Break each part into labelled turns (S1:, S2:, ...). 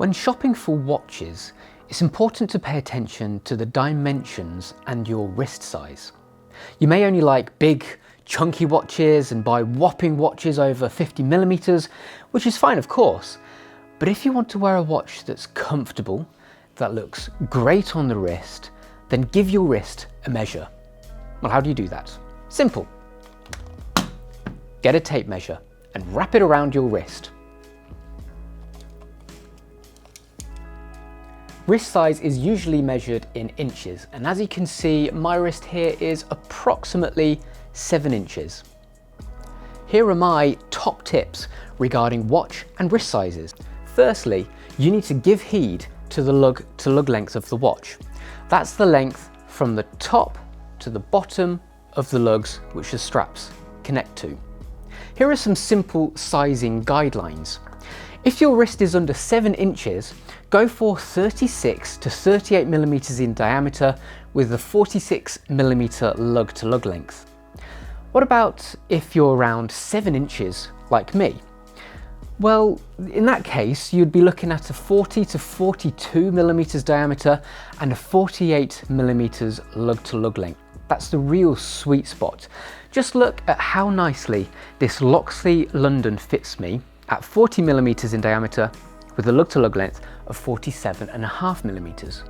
S1: When shopping for watches, it's important to pay attention to the dimensions and your wrist size. You may only like big, chunky watches and buy whopping watches over 50mm, which is fine of course, but if you want to wear a watch that's comfortable, that looks great on the wrist, then give your wrist a measure. Well, how do you do that? Simple. Get a tape measure and wrap it around your wrist. Wrist size is usually measured in inches, and as you can see, my wrist here is approximately 7 inches. Here are my top tips regarding watch and wrist sizes. Firstly, you need to give heed to the lug length of the watch. That's the length from the top to the bottom of the lugs which the straps connect to. Here are some simple sizing guidelines. If your wrist is under 7 inches, go for 36 to 38mm in diameter with a 46mm lug to lug length. What about if you're around 7 inches like me? Well, in that case, you'd be looking at a 40 to 42mm diameter and a 48mm lug to lug length. That's the real sweet spot. Just look at how nicely this Loxley London fits me at 40mm in diameter with a lug to lug length of 47.5mm.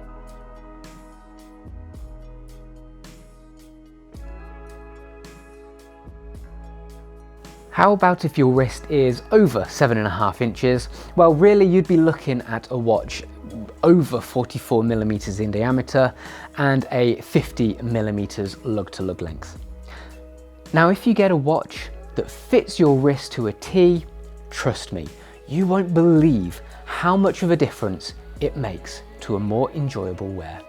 S1: How about if your wrist is over 7.5 inches? Well, really you'd be looking at a watch over 44mm in diameter and a 50mm lug to lug length. Now, if you get a watch that fits your wrist to a T, trust me, you won't believe how much of a difference it makes to a more enjoyable wear.